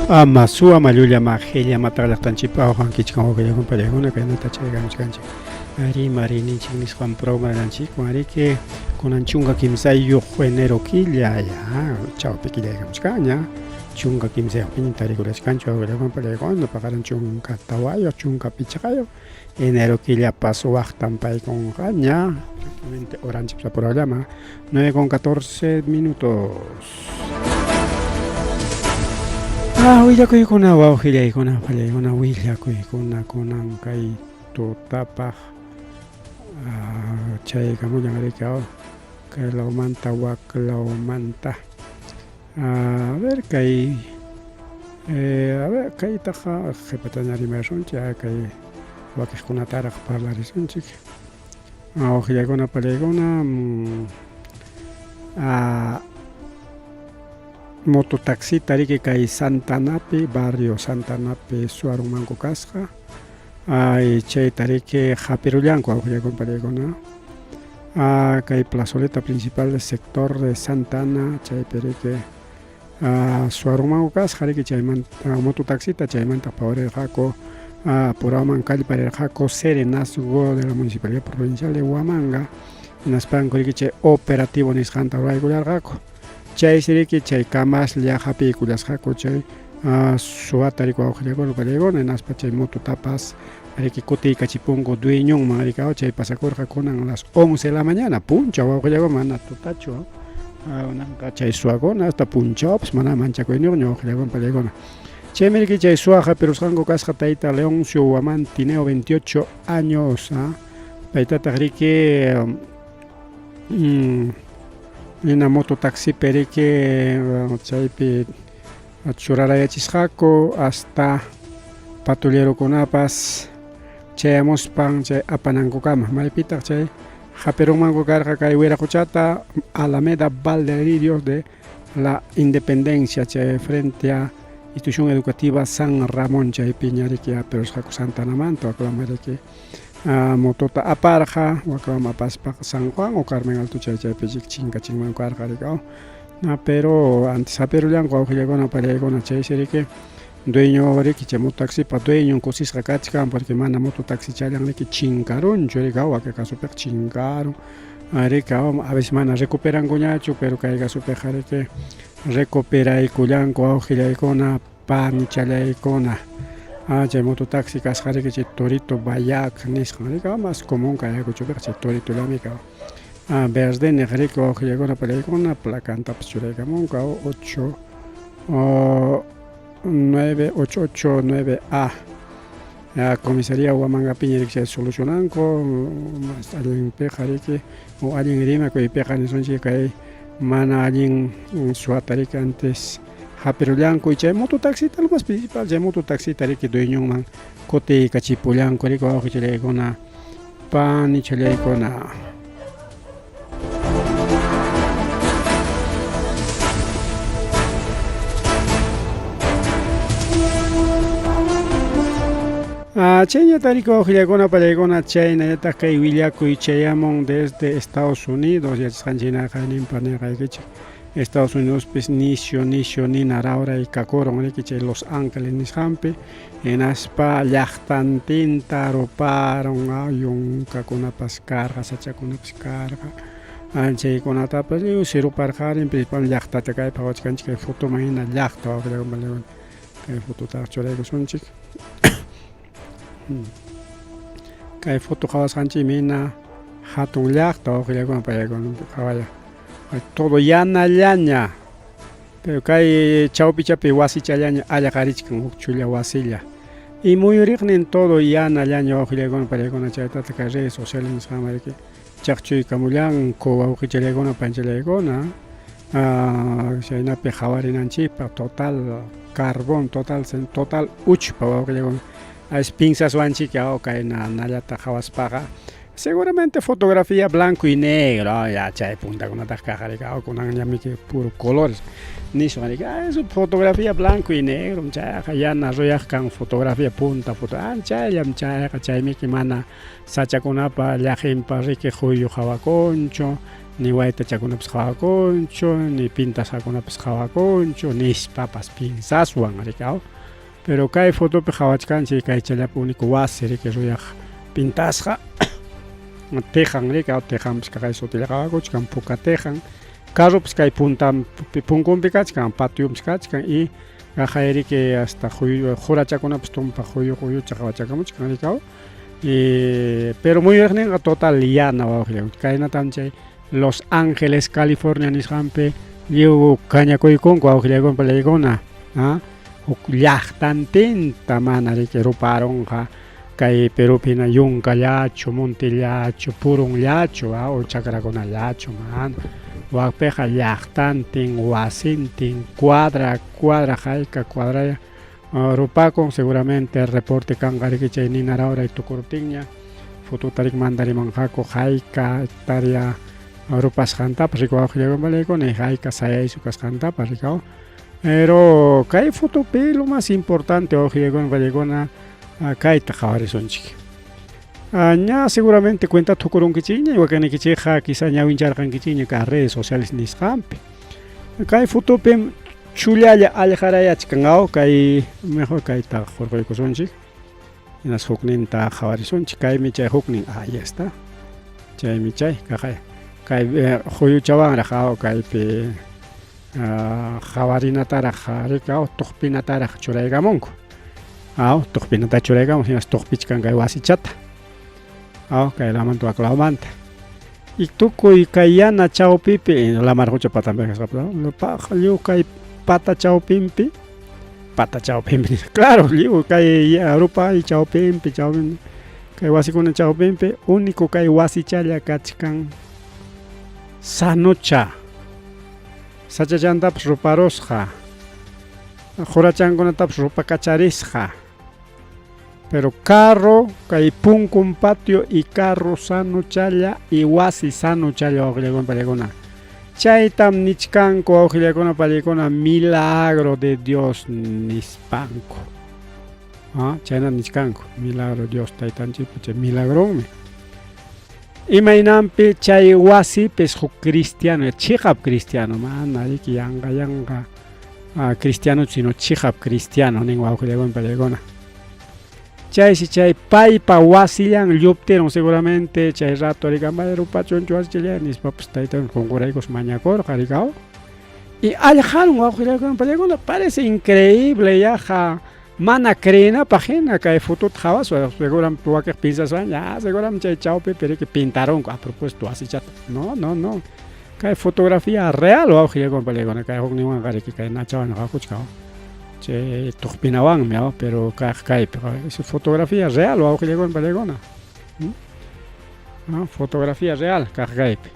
Amasu amalulla majelia mataqlaqtanchipa awqankichik awqilla compañeruna kaynata chayganchik ari marininchik nisqan programanchik mariki kunan chunka kimsayuq enero killa ya chawpi killaykamachkaña chunka kimsayuqpin tarikurachkanchu awqilla compañeruna paqaran chunka tawayuq chunka pichaqayuq enero killapas waqtan paykunqaña exactamente horanchikpa programa 9:14 willakuykuna wawqillaykuna pallaykuna willakuykuna kunan kay tutapaq chaykamullan rikaw kay lawmanta waklawmanta a ver kay kaytaqa qhipataña rimarishunchik kay wakiqkunataraq parlarisunchik wawqillaykuna pallaykuna mototaxi tariki kay Santanapi, barrio Santanapi suarunmanku kasqa chay tariki hapirullanku awqillaykuna pallaykuna kay plazoleta principal del sector de Santana chaypi riki suarunmanku kasqa riki chaymanta mototaxita chaymanta pawarirqaku Apuraman kallparirqaku Serenazgo de la Municipalidad Provincial de Huamanga hinaspanku riki chay operativo nisqanta ruraykullarqaku chay siriki chay kamaslla hapiykullasqaku chay suwata riku awqillaykuna pallaykuna hinaspa chay mototapas riki kutikkachipunku dueñonman rikaw chay pasakurqa kunan las 11 de la mañana punchaw awqillaykuna mana tutachu nanqa chay suwakuna hasta punchawapas mana manchakuyniuqña awqillaykuna pallaykuna chaymi riki chay suwa hapirusqanku kasqa tayta Leoncio Huaman Tineo 28 años paytataq riki nina mototaxi periki chaypi churarayachisqaku hasta patrullerokunapas chayamuspan chay apanankukama maypitaq chay hapirunmanku karqa kay Wiraquchata Alameda Valderillos de la Independencia chay frente a institución educativa San Ramón chaypi ñariki hapirusqaku Santanamanta waklamariki motota aparja waklama paspak San Juan o Carmen Alto chaypi chinkachinmanku karqa rikaw pero antes hapirullanku awqillaykuna pallaykuna chay siriki dueño riki chay mototaxipa dueñon kusisqa kachkan porque mana mototaxi chayllan riki chinkarunchu rikaw waka kasupiqa chinkarun rikaw a veces mana recuperankuñachu pero kay kasupiqa riki recuperaykullanku awqillaykuna panichalyaykuna chay mototaxi kasqa riki chay Torito Bayac nisqan rikaw mas común kay Ayacuchopiqa chay Toritollami kaw verde negriki awqillaykuna pallaykuna placantapas churaykamunqa 889A comisaría Huamangapiña riki chay solucionanku mas allinpiqa riki o allin rimakuypiqa nisunchik kay mana allin suwata riki antes hapirullanku y chay mototaxita lo más principal chay mototaxita riki dueñonman kutiykachipullanku riki wawqillaykuna panichallaykuna chayñata riki wawqillaykuna pallaykuna chaynallataq kay willakuy chayamun desde Estados Unidos yachisqanchiknaqa nimpa niqaykichik Estados Unidos pues nisio nina rawray kakurun riki chay Los Ángeles nisqanpi hinaspa llaqtantinta ruparun yunkakunapas karqa sachakunapas karqa chaykunatapas ruparqarin principal llaqtata kaypaq wachkanchik kay fotoman hina llaqta wawqillaykuna pallaykuna kay fototaqa churaykusunchik kay foto qhawasqanchikmi hina hatun llaqta wawqillaykuna pallaykuna qhawalla todo yanallaña pero kay chawpichapi wasichallaña allaqarichkan huk chulla wasilla y muyuriqnin todo yanallaña wawqillaykuna pallaykuna chaytata kay redes sociales nisqanman riki chaqchuykamullanku wawqichallaykuna panchallaykuna chaynapi qhawarinanchikpaq total carbón total uchpa wawqillaykuna pinzaswanchik kay nallata qhawaspaqa seguramente fotografía blanco y negro ya chay puntakunataq kaq rikaw kunan ñamiki puro colores nisqan riki es fotografía blanco y negro chayqa yana ruyaqkan fotografía punta foto chayllam chayqa chaymiki mana sachakunapa llaqinpa riki huyu hawakunchu ni waytachakunapas hawakunchu, ni pintashakunapas hawakunchu, nispapas pinsaswan rikaw. Pero kay fotopi hawachkanchik kay challapa único wasi riki ruyaq pintasqa tejan rikaw, tejanpas kay sutillaqa hawakuchkan puka tejan. Carropas kay punkunpi kachkan, patiopas kachkan y kaqay riki hasta jurachakunapas tumpa huyuchaqa wachakamuchkan rikaw. Pero muy bien, total llana wawqillan. Kaynatam chay Los Ángeles, California nisqanpi lliw kañakuykunku wawqillaykunpa laykuna, huk llaqtantinta mana riki ruparonqa kay Perupina yunkallachu, montillachu, purunllachu, o chakrakunallachu mana. Waqpiqa llaqtantin, wasintin, cuadra hayka cuadraya rupakun seguramente reporte kanqa riki chay ninaraura y tukuruptinña fototarik mandarimanqaku hayka hectárea rupasqantapas rikaw wawqillaykunpa laykuna hayka sayaysu kasqantapas rikaw. Pero kay fotopi lo más importante wawqillaykunpa laykuna kayta qhawarisunchik. Ña seguramente cuenta tukurunkichikña iwakanikichikqa quizá ñawincharqankichikña kay redes sociales nisqanpi. Kay fotopi chullalla allqarayachkanqa kay mejor kayta hurquykusunchik. Inas hukninta qhawarisunchik kaymi chay huknin ya está. Chaymi chay kay huyuchawanraq kaypi qhawarinataraq rikaw tuqpinataraq churaykamunku. Tuqpinata churaykamun hinas tuqpichkan kay wasichata. Kaylamanta waklawmanta. Y tukuy kay yana chawpipi lamarqucha patampi kasqapas lliw kay pata chawpinpi claro lliw kay rupa y chawpinpi kay wasikuna chawpinpi único kay wasichalla kachkan sanucha sachachantapas ruparusqa jurachankunatapas rupakacharisqa. Pero carro kay punkun patio y carro sanuchalla y wasi sanuchalla wawqillaykunpa laykuna. Chaytam nichkanku wawqillaykunapa laykuna milagro de Dios nispanku. Chayna nichkanku milagro Dios taytanchikpa chay milagronmi. Imaynampi chay wasipis huk cristiano, chiqap cristiano mana riki yanqa cristiano sino chiqap cristiano nin wawqillaykunpa laykuna. Chay paypa wasillan lluptiron seguramente chay rato rikanpa rupachunchu wasichalla nispapas taytan qunquraykus mañakurqa rikaw. Y allqaron wawqillaykunpa laykuna parece increíble yaqa mana creenapaq hina kay fotota qhawaspa seguramente wakiq pinsaswan seguramente chay chawpipi riki pintaronku a propósito wasichata. No. Kay fotografía real wawqillaykunpa laykuna kay hukninwanqa riki kay nachawan hakuchka. Chay tuqpinawanmi pero kaypi es fotografía real wawqillaykunpa laykuna. Fotografía real kaypi.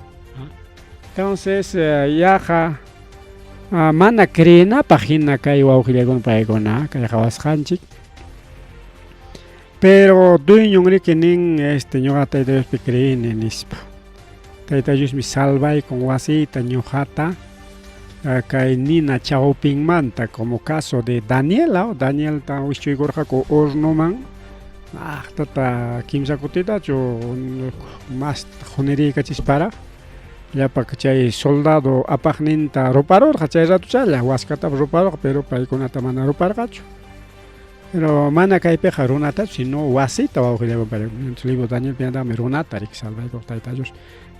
Entonces yaqa mana creenapaq hina kay wawqillaykunpa laykuna kay qhawasqanchik. Pero dueñon riki nin ñuqa Tayta Diospi creini nispa. Tayta Diosmi salvaykun wasita ñuqata kay nina chawpinmanta como caso de Daniel ta wischuykurqaku hornoman tata kimsa kutitachu mas quniriykachisparaq llapa chay soldado apaqninta ruparurqa chay ratuchalla waskatapas ruparurqa pero paykunata mana ruparqachu. Pero mana kaypiqa runatachu sino wasita wawqillaykunpa libro Daniel pinatami runata riki salvaykuq Tayta Dios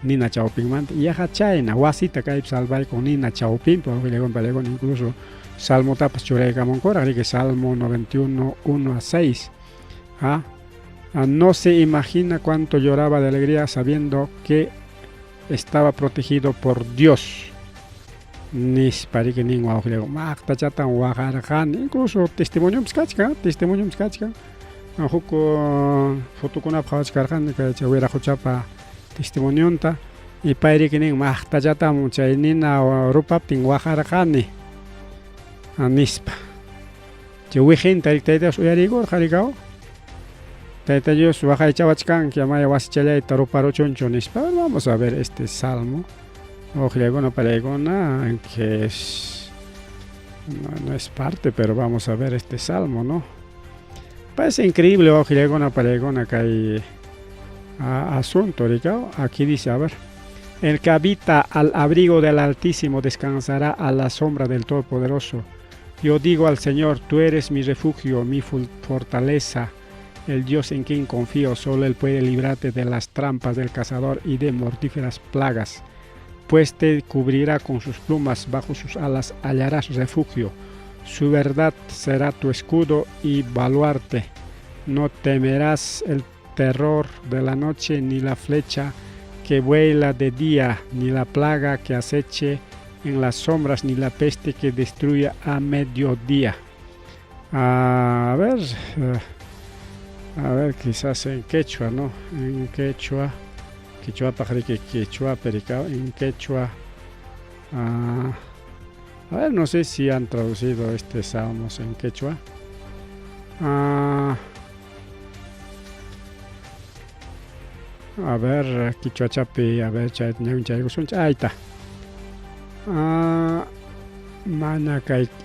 nina chawpinmanta yaqa chayna wasita kaypi salvaykun nina chawpinpi wawqillaykunpa laykuna incluso salmotapas churaykamunkuraq riki Salmo 91, 1 a 6. No se imagina cuánto lloraba de alegría sabiendo que estaba protegido por Dios. Nispa riki nin wawqillaykunpa maqtachatan waqarqani incluso testimoniumis kachkan huk fotokunapa qhawachkarqani kay chay wiraquchapa testimonionta y pay riki nin maqtallatam chay nina rupaptin waqarqani nispa. Chay wijinta riki Tayta Dios uyarikurqa rikaw. Tayta Dios waqaychawachkanki amaya wasichallayta ruparuchunchu nispa. Vamos a ver este salmo wawqillaykunapa laykuna que no es parte, pero vamos a ver este salmo, ¿no? Parece increíble wawqillaykunapa laykuna kay asunto rikaw. Aquí dice, a ver, El que habita al abrigo del Altísimo descansará a la sombra del Todopoderoso. Yo digo al Señor, tú eres mi refugio, mi fortaleza, el Dios en quien confío. Solo Él puede librarte de las trampas del cazador y de mortíferas plagas. Pues te cubrirá con sus plumas, bajo sus alas hallarás refugio. Su verdad será tu escudo y baluarte. No temerás el terror de la noche, ni la flecha que vuela de día, ni la plaga que aceche en las sombras, ni la peste que destruya a mediodía. A ver, quizás en quechua, ¿no? En quechua pajariki quechua, pericao, en quechua. A ver, no sé si han traducido este salmos en quechua. A ver, quechua chapi, a ver, ahí está.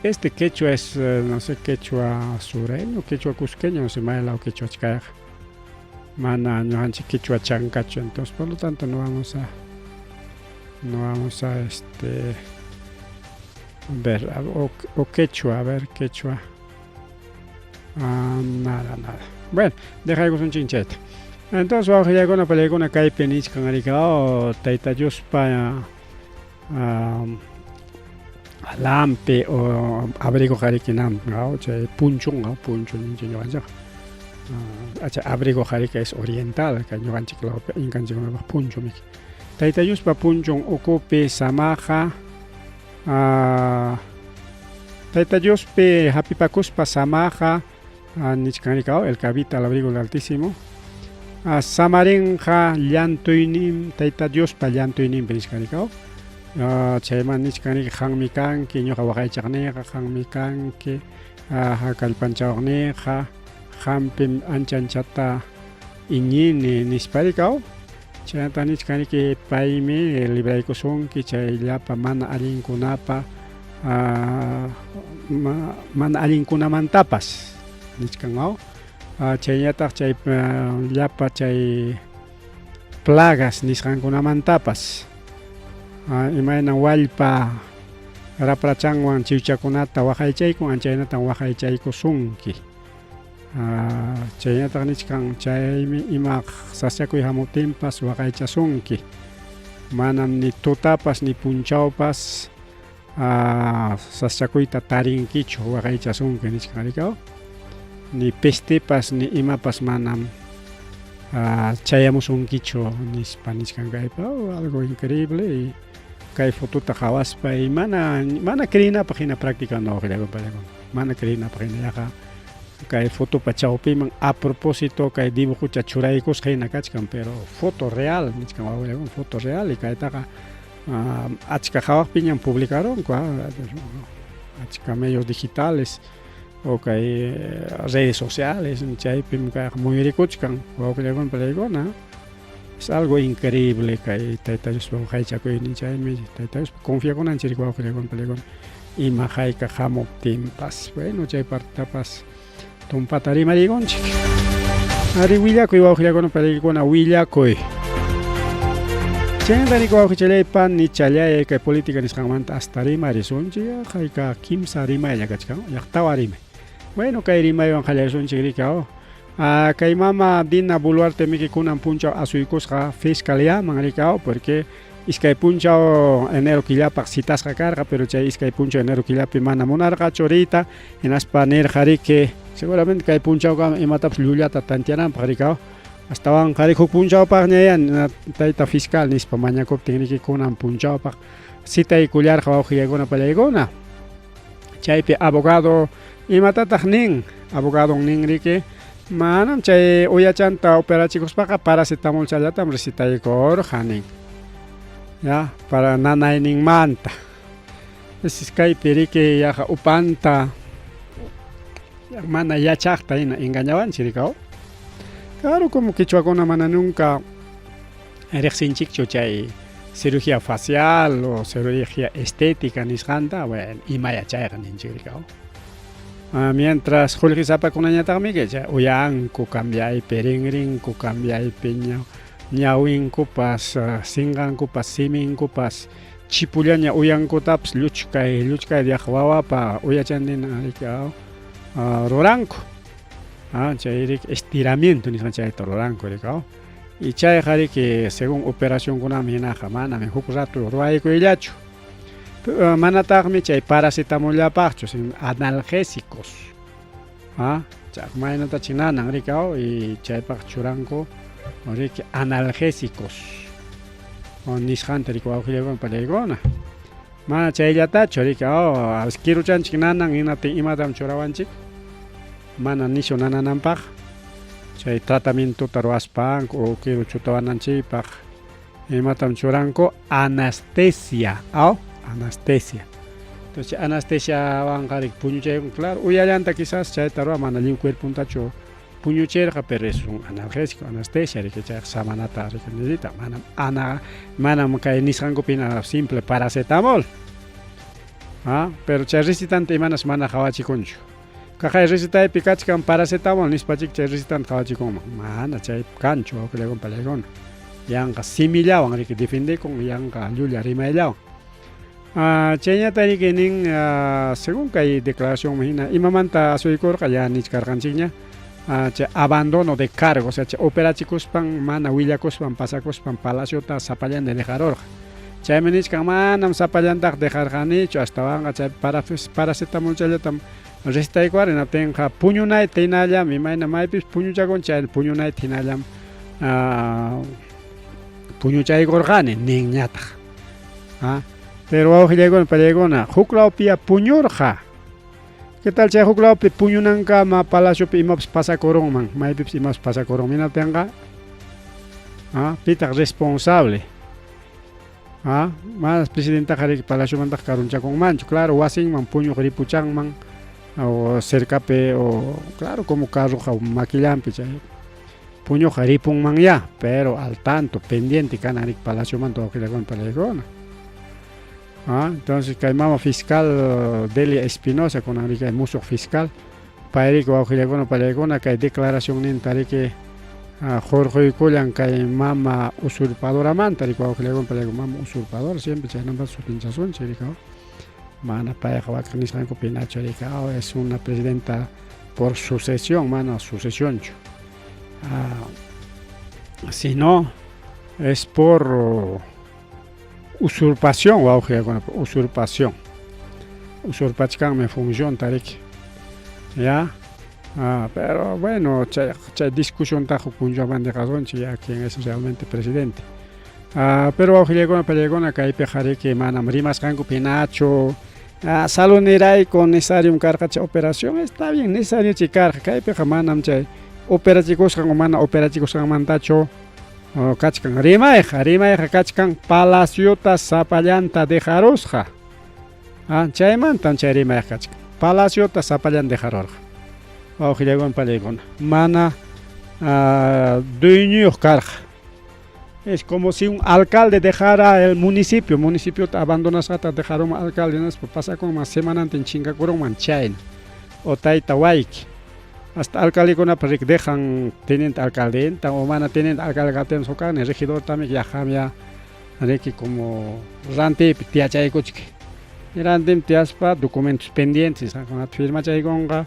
Este quechua es, no sé, quechua sureño, quechua cusqueño, no sé, o quechua chicaya. Mana, no quechua chancacho, entonces por lo tanto no vamos a ver, o quechua, a ver, quechua. Nada. Bueno, deja un chinchete. Entonces vamos a ir con una pelea con una caipenich con aricao, taita yuspa, lampe o abrigo harikinam, ¿no? Punchung, ninja yo abrigo harika es oriental, que yo ganchi claro, incanchi con punchung. Taita yuspa punchung ocupe samaja, taita yuspe hapipakuspa samaja, nichkanikao, el que habita al abrigo del Altísimo. Samarenja llantoinim, taita yuspa llantoinim nichkanikao. Chayman nichkanik hangmikanki, ñoqa waqaychaqniqa hangmikanki, hakalpanchawaqniqa, hampim anchanchata iñini nisparikaw. Chayanta nichkaniki paymi libraykusunki chay llapa mana allinkunapa, mana allinkunamantapas nichkanqa. Chaynataq chay llapa chay plagas nisqankunamantapas. Imayna wallpa raprachanwan chiwchakunata waqaychaykun, anchaynata waqaychaykusunki. Chaynataq nichkan chaymi ima sasyakuy hamutinpas waqaychasunki. Manam ni tutapas ni punchawpas sasyakuyta tarinkichu waqaychasunki nichkanrikaw. Ni pestepas ni imapas manam chayamusunkichu nispa nichkankaypa. Algo increíble. Y kay fotuta qhawaspa y mana krinapaq hina practicando mana krinapaq hina yaqa kay fotopa chawpiman a propósito kay dibujucha churaykusqa hina kachkan, pero foto real nichkan wawayakun, foto real y kaytaqa achka qhawaqpiñan publicaron, achka medios digitales o kay redes sociales chaypim kay muyurikuchkan wawakuyakun palaykuna. Es algo increíble que Tayta Diospa waqaychakuy ninchaymi Tayta Diospa confiakunanchik wawqikuna palikuna ima hayka hamuptinpas. Bueno, chay partitapas tumpata rimariykunchik. Ari willakuy wawqikuna palikuna willakuy. Chaynata nika wawqichallaypa nichallay kay política nisqanmanta hasta rimarisunchik hayka kimsa rimaylla kachkan llaqtawa rimay. Bueno, kay rimaywan qallaysunchik rikaw. Kay mama Dina Boluarte mikikunan punchaw asuykusqa fiscalía manrikao, porque iskay punchaw enero killapaq sitasqa karqa, pero chay iskay punchaw enero killapi mana munarqachu ahorita hinaspa nirqari que seguramente kay punchawqa imatapas llullata tantiananpaq rikao. Astawan qari huk punchawpaq ñayan tayta fiscal nispa mañakuptin rikikunan punchawpaq sitaykullarqa wawqiykuna pallaykuna. Chaypi abogado imatataq nin, abogado nin riki manam chay uyachanta operachikuspaqa paracetamol challatam recitaykurqa nin. Ya, para nanayninmanta. Entonces kaypi riki yaqa upanta mana yachaqta hina engañawanchik rikaw. Claro, como quichuakuna mana nunca riqsinchikchu chay cirugía facial o cirugía estética nisqanta, bueno, imayachayqa ninchik rikaw. Mientras Julio Zapakunañataqmi uyanku cambiaypi rinrinku cambiaypi ñawinkupas singankupas siminkupas chipullaña uyankutapas lluchkay diaq wawapa uyachandina riki ruranku chay riki estiramiento nisqa chayta ruranku riki y chayqa riki según operacionkunami hinaqa manami huk rato ruwaykuyllachu manataqmi chay paracetamollapaqchu sin analgésicos chayqa maynatachik nanan riki y chaypaq churanku riki analgésicos nisqanta riki wawqillaykunaman pallaykuna mana chayllatachu riki kiruchanchik nanan hinatin imatam churawanchik mana nishu nanananpaq chay tratamientota ruwaspanku o kiruchuta wananchikpaq imatam churanku anestesia anestesia entonces anestesiawanqa riki puñuchaykun claro uyallanta quizás chayta ruwa mana lliw cuerpuntachu puñuchirqa pero es un analgésico anestesia riki chayqa samanata riki necesita manam kay nisqankupina simple paracetamol pero chay recitanta imanas mana hawachikunchu kaqay recitaypi kachkan paracetamol nispachik chay recitanta hawachikunman mana chay kanchu wawqillaykuna pallaykuna yanqa simillawan riki defendikun yanqa llulla rimayllawan chayñata riki nin según kay declaración hina imamanta asuykurqa ya nichkarqanchikña chay abandono de cargo, o sea, chay operachikuspan mana willakuspan pasakuspan palaciota sapallanta dejarorqa chaymi nishkan manam sapallantaq dejarqanichu ashtawanqa chay paracetamol chayllatam recitaykuwari hinaptinqa puñunayta hinallami mayna maypis puñuchakun chay puñunayta hinallam puñuchaykurqani nin ñataq pero wawqillaykuna pallaykuna huk lawpi puñurqa ¿qué tal chay huk lawpi puñunankama palaciopi imapas pasakurunman maypipas imapas pasakurunman hinaptinqa pitaq responsable mas presidentaqa riki palaciomantaq karunchakunmanchu claro wasinman puñuq ripuchanman o cercapi o claro como carruqa maquillanpi chay puñuqa ripunman ya pero al tanto pendiente kana riki palaciomanta wawqillaykuna pallaykuna entonces kay mama fiscal Delia Espinosa kunan riki musuq fiscal pay riki wawqillaykuna pallaykuna kay declaración ninta riki jorquykullan kay mama usurpadoramanta riki wawqillaykuna pallaykuna mama usurpadora siempre chaynapas sutinchasunchik riki mana payqa wakaq nisqankupinachu riki es una presidenta por sucesión mana sucesionchu sino es por usurpación wawqillaykuna usurpachkanmi función riki ya pero bueno chay discusión tajo punllaman dejasunchik ya quien es realmente presidente pero wawqillaykuna pallaykuna kaypiqa riki manam rimasqankupinachu salud nirayku necesario karqa chay operación está bien necesario chay karqa kaypiqa manam chay operachikusqan o mana operachikusqanmantachu kachkan rimayqa kachkan palaciota sapallanta dejarusqa chaymantam chay rimayqa kachkan palaciota sapallanta dejarurqa wawqillaykuna pallaykuna mana dueñoyuq karqa es como si un alcalde dejara el municipio abandonasqata dejaruma alcalde naspa pasakunman semanantin chinkakurunman chayna o tayta wayki hasta alcaldekunapas riki dejan teniente alcaldenta o mana teniente alcalde kaptin sokani regidor tamik yajamya riki como rantipi tiachaykuchki rantim tiaspa documentos pendientes kunata firmachaykunqa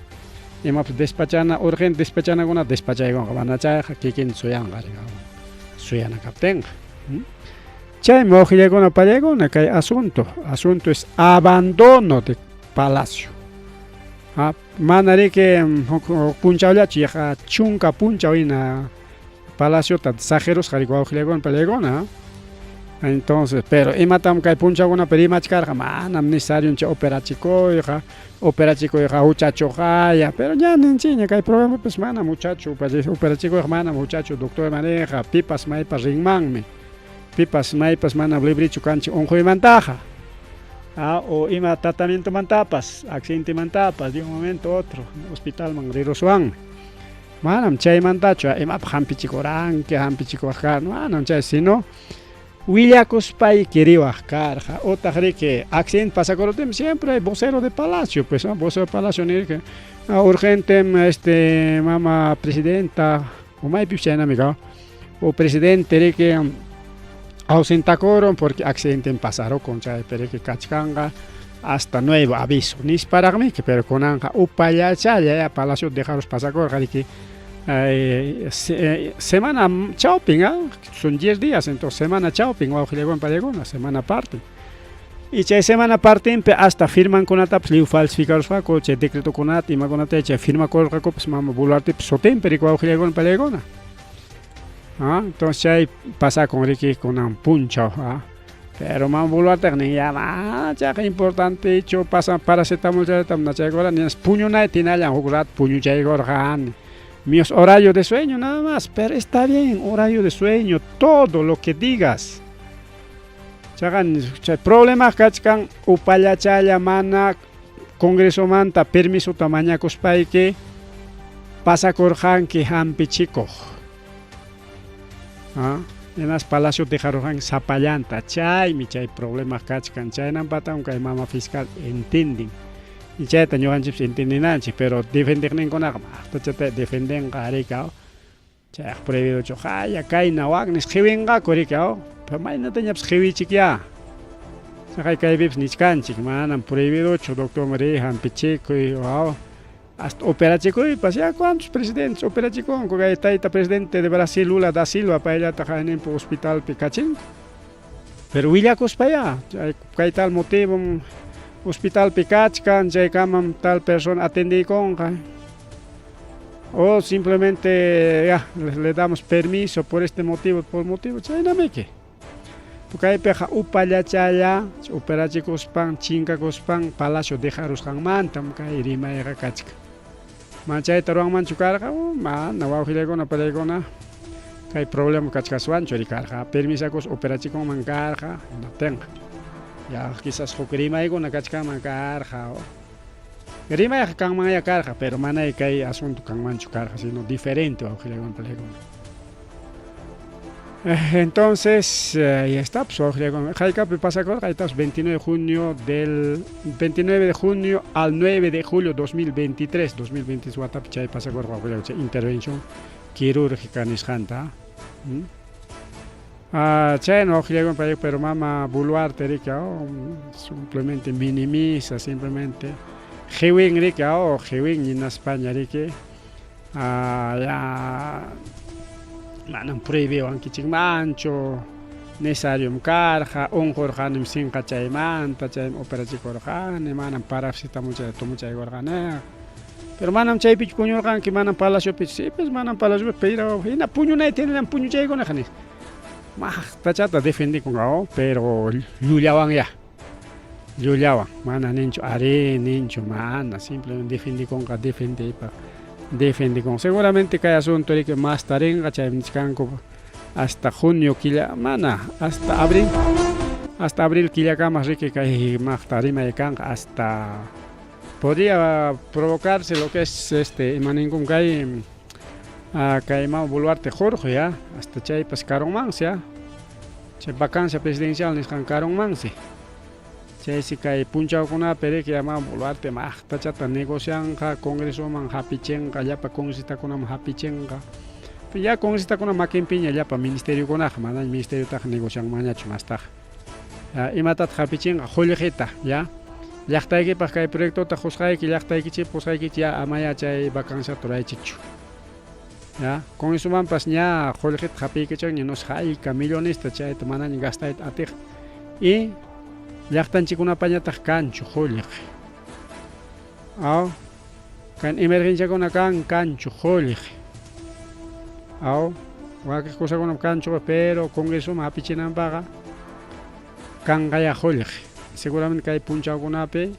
imapas despachana urgente despachanakunata despachaykunqa mana chayqa kikin suyanqa suyana kaptinqa chaymi wawqillaykuna pallaykuna kay asunto es abandono de palacio mana riki punchawllachu yaqa chunka punchaw hina palaciota sajerusqa riki wawqillaykuna pallaykuna entonces pero imatam kay punchawkunapi rimachkarqa manam necesario chay operachikuyqa huchachuqaya pero ña ninchikña kay programapas mana muchacho operachikuyqa mana muchacho doctor maneja pipas maypas rinmanmi pipas maypas mana librichu kanchik unquymantaqa o ima tratamientomantapas accidentemantapas de un momento a otro hospitalman riruswanmi manam chaymantachu imapaq hampichikuranki manam chay sino willakuspayki riwaq karqa utaq riki accidente pasakuruptinmi siempre hay vocero de palacio pues vocero de palacio nirki urgentem mama presidenta o maypipas chaynami o presidente que ausentaron porque accidente pasaron con chay pero que cachcanga hasta nuevo aviso ni para mí que pero con anja upaya chaya palacio dejaros pasar que semana shopping son 10 días entonces semana shopping o una semana parte y che semana parte hasta firman con ata liu falsificar fa che decreto con ata y con ata che firma con ka pues mama bularte sotem pero ko con palegona entonces ahí pasa con Ricky con un puncho pero más bularte ni ya que importante hecho pasa paracetamol ya tamna che agora ni puño na tiene ya jugar puño che agora mis horario de sueño nada más pero está bien horario de sueño todo lo que digas chagan problemas kachkan upaya chaya mana congreso manta permiso tamaña cospay que pasa corjan que hampi chico en las palacios de Jarojan zapallanta chay mi chay problemas kachkan chay nan pata un kay mama fiscal entienden y chay taño hanchips entienden anchi pero defender nen con agma to defenden garikao chay prohibido chojaya kay nawak ni escribenga korikao pero may na tañaps escribi chikia sakay kay bips nichkan chik manan prohibido cho doctor María Pichico y hasta operachico y pasea cuántos presidentes operachico con que está presidente de Brasil Lula da Silva para ella trabajar en el hospital Picachín pero William Cospaya hay tal motivo hospital Picachcan ya caman tal persona atendí con o simplemente ya le damos permiso por este motivo por motivo ya no me que porque hay peja upaya chaya operachicos pan chinga cospan palacio de Jaruscan mantam kai rima era kachka Manchay taruang man chukarga man nawaw hilegona palegona kay problem kachkaswan chori karga permisa kos operachi con mankarga no tenga ya quizás jokrima ego na kachka mankarga grima ya kang maya karga pero manay kay asunto kang man chukarga sino diferente o hilegon palegona entonces ya está pues Jaika pasa con 29 de junio del 29 de junio al 9 de julio 2023 WhatsApp chay pasa con intervención quirúrgica nishanta chay no pero mama buluarte rica simplemente minimiza simplemente Hewing rica o Hewing en España rica ya manang preview ang kiching mancho necesario karja un korjan sin kachay man tachay operaci korjan manang paracetamol chay tomo chay korjan pero manang chay pich puño kan ki manang palacio pich sí pues manang palacio pero ina puño na tiene puño chay kon khani mah tachata defendi con gao pero lulawang ya lulawang mana nincho are nincho mana simplemente defendi con ka defendi pa defende con seguramente que hay asunto que más tarde hasta junio hasta abril que ya más rique que hay más tarima de can hasta podría provocarse lo que es maningum que hay más boluarte Jorge ya hasta chay pues caromancia chay vacancia presidencial ni can caromancia si cae punchao con una pere que llama boluarte más tachata negocian congreso man hapichenga ya pa congresista con una hapichenga ya congresista con una maquempiña ya pa ministerio con una mana ministerio ta negocian maña chumasta y matat hapichenga joljeta ya llaqta que pa cae proyecto ta josgai que llaqta que pues hay que ya amaya chay vacancia toray chichu ya con eso man pasña joljet hapi que chay nos hay millones ta chay mana ni gasta atir y llaqtanchikuna pañataq kanchu julliq kan emergencia kuna kanchu julliq waqi kusakuna kanchu pero congreso mapichinanpaqa kanqaya julliq seguramente kay punchawkunapi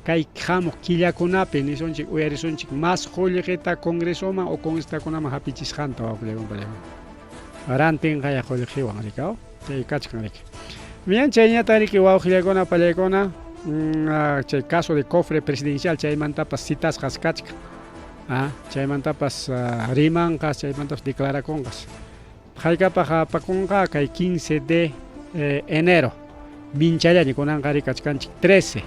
kay hamuq killakunapi nisonchik uyarisonchik mas julliqita congresoman o congresitakunaman hapichisqanta wawqillaykunpallayman rantinqaya julliqiwan rikaw chay kachkan riki bien, chay tariki wawqillaykunapa pallaykuna chay caso de cofre presidencial chaymantapas citas kachka chaymantapas rimanqas chaymantapas declarakunqas haykapa hapakunqa kay 15 de enero minchallaña kunanqa kachkanchik 13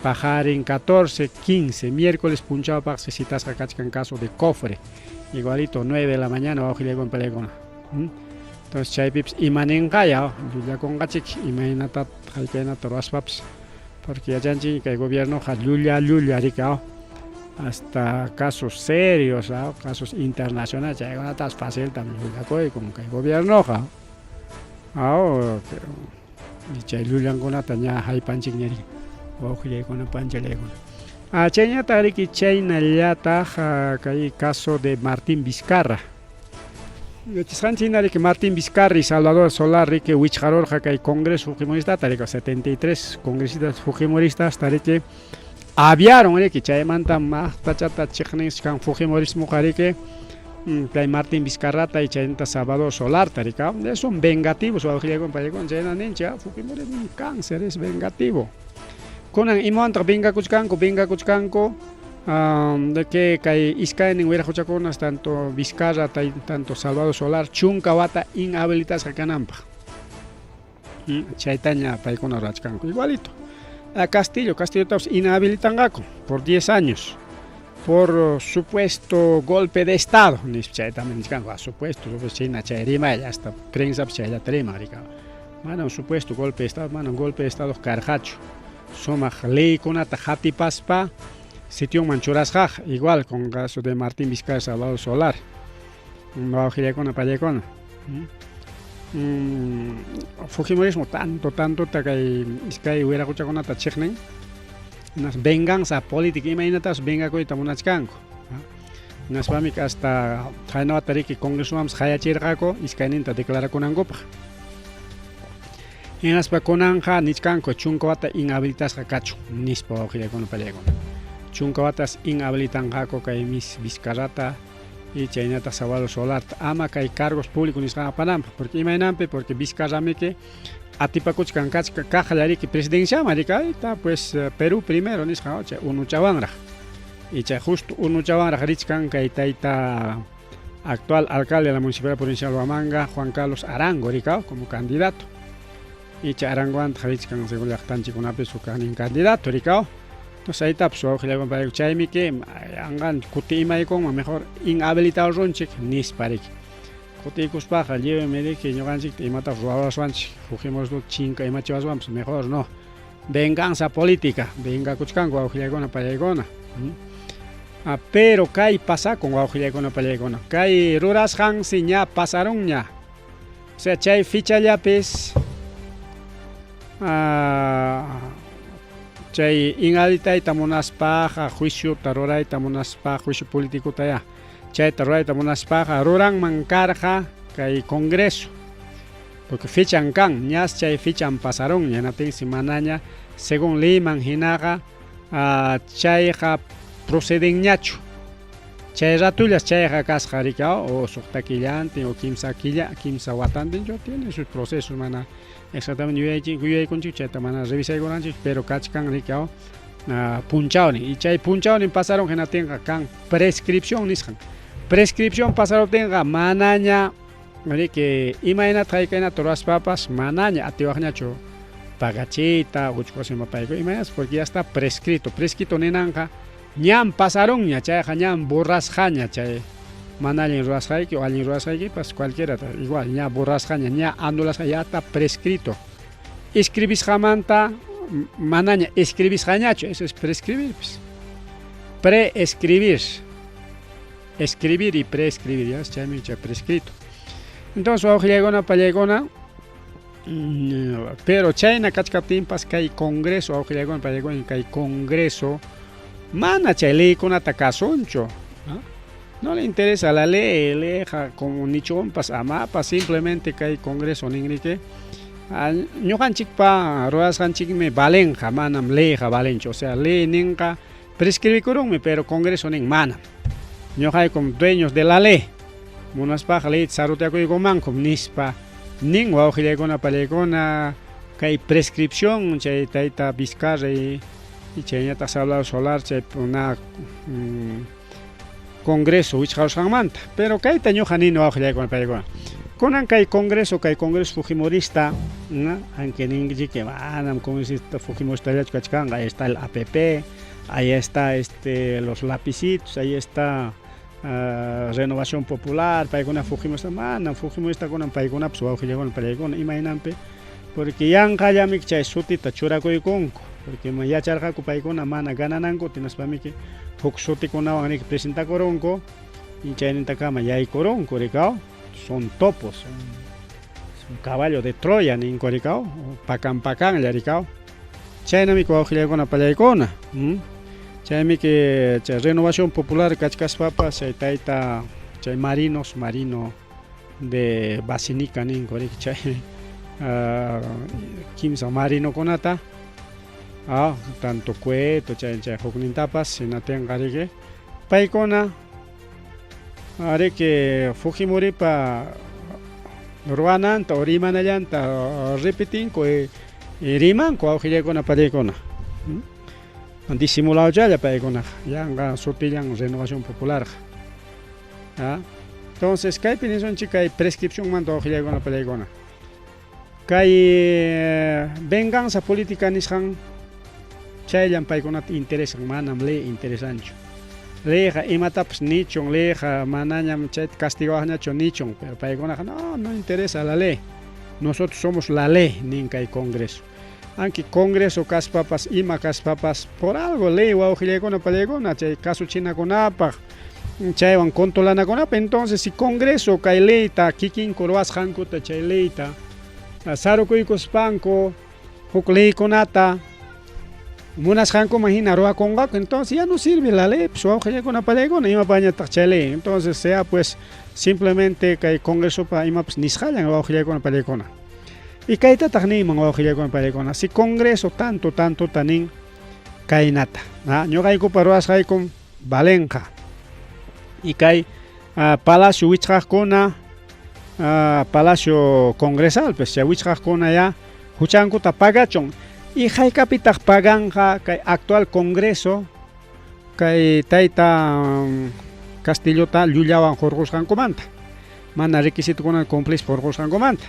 pajarin 14 15 miércoles punchawpaq citas kachkan caso de cofre igualito 9 de la mañana wawqillaykunapa pallaykuna Entonces chaypips imaninqaya llullakunqachik imaynata haykaynata ruwaspapas porque yachanchik kay gobierno llulla rikao hasta casos serios, casos internacionales chaykunatas fácil también llullakuyku kay gobiernoqa chay llullankunata ña haypanchik ña wawqillaykuna panchallaykuna chayñataq riki chaynallataq kay caso de Martín Vizcarra yachisqanchikna riki Martín Vizcarra y Salvador Solar riki wichqarurqa kay Congreso Fujimoristata riki 73 congresistas Fujimoristas riki aviaron riki chaymanta maqtachata chiqninchkan Fujimorismoqa riki kay Martín Vizcarrata y chaynata Salvador Solarta rika son vengativos wawqillaykuna chayna ninchik Fujimorismo cáncer es vengativo kunan imantaq vengakuchkanku de que kay iskaynin wiraquchakunas tanto Vizcarra tanto Salvador Solar chunka wata inhabilitasqa kananpaq chaytaña paykuna rurachkanku igualito Castillotapas inhabilitanqaku por 10 años por supuesto golpe de estado chaytaman niskanku supuesto chayna chay rimalla hasta prensapas chayllata rima rika mana supuesto golpe de estado mana golpe de estado karqachu sumaq leykunata hatipaspa sitioman churasqaq igual con caso de Martín Vizcarra Salvador Solar wawqillaykuna pallaykuna Fujimorismo tanto kay iskay wiraquchakunata chiqnin venganza política imaynatas vengakuyta munachkanku naspami hasta haynawata riki congresomanpas hayachirqaku iskayninta declarakunankupaq hinaspa kunanqa nichkanku chunka wata inhabilitasqa kachu nispa wawqillaykuna pallaykuna chunka watas inhabilitanqaku kay Vizcarrata y chaynata Salvador Solarta ama kay cargos públicos nisqaqa pananpaq porque imaynanpi porque Vizcarramiki atipakuchkan kaqlla riki presidenciama rika pues Perú primero nisqa chay unuchawanraq y chay justo unuchawanraq richkan kay tayta actual alcalde de la Municipalidad Provincial Huamanga Juan Carlos Arango rika como candidato y chay Arangoanta richkan según llaqtanchikunapis kanin candidato rika entonces ahí wawqillaykuna chaymi que angan kuti imaykunman mejor inhabilitado runchik nispa riki kutiykuspaqa lléveme riki ñuqanchikta imatapas rurawaswanchik Fujimorismo chinka imachiwaswanpas mejor no venganza política vengakuchkanku wawqillaykuna pallaykuna pero kay pasakun wawqillaykuna pallaykuna kay rurasqansi ña pasaron ña o sea chay fichallapis chay inhabilitayta munaspaqa juiciota rurayta munaspaqa juicio políticuta ya chayta rurayta munaspaqa ruranman karqa kay Congreso porque fichan kan ñas chay fichan pasaron ñanatinsi manaña según leyman hinaqa chayqa proceden ñachu chay ratullas chayqa kasqa rika o suqta killantin o kimsa watantin tiene sus procesos mana exactamente yuyaykunchik chayta mana revisaykunanchik pero kachkan rika punchawnin y chay punchawnin pasaron hinatinqa kan prescripción nisqan prescripción pasarotinqa manaña riki imaynata haykaynata ruwaspapas manaña atiwaqñachu pagachita uchkusin mapayku imaynas porque ya está prescrito ninanqa ñam pasaron ña chayqa ñam borrasqaña chay mana allin ruwasqayki o allin ruwasqaykipas cualquiera igual ña borrasqaña ña anulasqa ya está prescrito escribisqamanta manaña escribisqañachu eso es prescribir pues. Escribir y prescribir ya chaymi chay prescrito entonces wawqillaykuna pallaykuna pero chayna kachkaptinpas kay Congreso wawqillaykuna pallaykuna kay Congreso mana chay leykunata kasunchu no le interesa la ley como nichonpas amapas simplemente kay Congreso ningrike ñuqanchikpa ruwasqanchikmi valenqa manam leyqa valenchu o sea ley ninqa prescribikurunmi pero Congreso nin manam ñuqaykum dueños de la ley munaspaqa ley sarutayakuykumankum nispa nin wawqillaykuna pallaykuna kay prescripción chay tayta Vizcarra y chayñataq Salvador Solar chay una Congreso wichqarusqanmanta pero kayta ñuqa nini wawqillaykuna pallaykuna kunan kay Congreso Fujimorista aunque ninchik que manam congresista Fujimorista kachkanqa ahí está el APP ahí está los lapicitos ahí está Renovación Popular, paykuna Fujimista mana Fujimista kunan paykunapas wawqillaykunan pallaykuna imaynanpi porque yanqallami chay sutita churakuykunku porque yacharqaku paykuna mana ganananku tinaspamiki huk sutikunawan riki presentakurunku y chaynintakama yaykurunku rikaw son topos son caballo de Troya ninku rikaw pakan pakanlla rikaw chaynamiki wawqillaykuna pallaykuna chaymi que chay Renovación Popular kachkaspapas chay tayta chay marino de Basinica ninku riki chay kimsa marinokunata tanto Cueto chay huknintapas hinatinqa riki paykuna riki Fujimoripa ruwananta o rimanallanta repitinku rimanku wawqillaykuna pallaykuna disimulado paykuna yanqa sutillan Renovación Popular entonces kaypi nishanchik kay prescripción manta wawqillaykuna pallaykuna kay venganza política nisqan chayllan paykunata interesan manam ley interesanchu leyqa imatapas nichun leyqa manañam chay castigawaqñachu nichun pero paykunaqa no interesa la ley nosotros somos la ley nin kay Congreso aunque Congreso kaspapas ima kaspapas por algo ley wawqillaykuna pallaykuna chay kasuchinakunapaq chaywan controlanakunapaq entonces si Congreso kay leyta kikinku ruwasqankuta chay leyta sarukuykuspanku huk leykunata munasqankuman hina ruwakunqaku entonces ya no sirve la ley pues wawqillaykuna pallaykuna imapañataq chay ley entonces sea pues simplemente kay Congresopa imapas nisqallan wawqillaykuna pallaykuna y kaytataq niyman wawqillaykuna pallaykuna si Congreso tanto tanin kaynata ñuqaykupa ruwasqaykum valenqa y kay Palacio wichqaqkuna Palacio Congresal pues chay wichqaqkuna ya huchankuta pagachun y haykapitaq paganqa kay actual Congreso kay tayta Castillota llullawan hurqusqankumanta mana requisitokuna cumplis hurqusqankumanta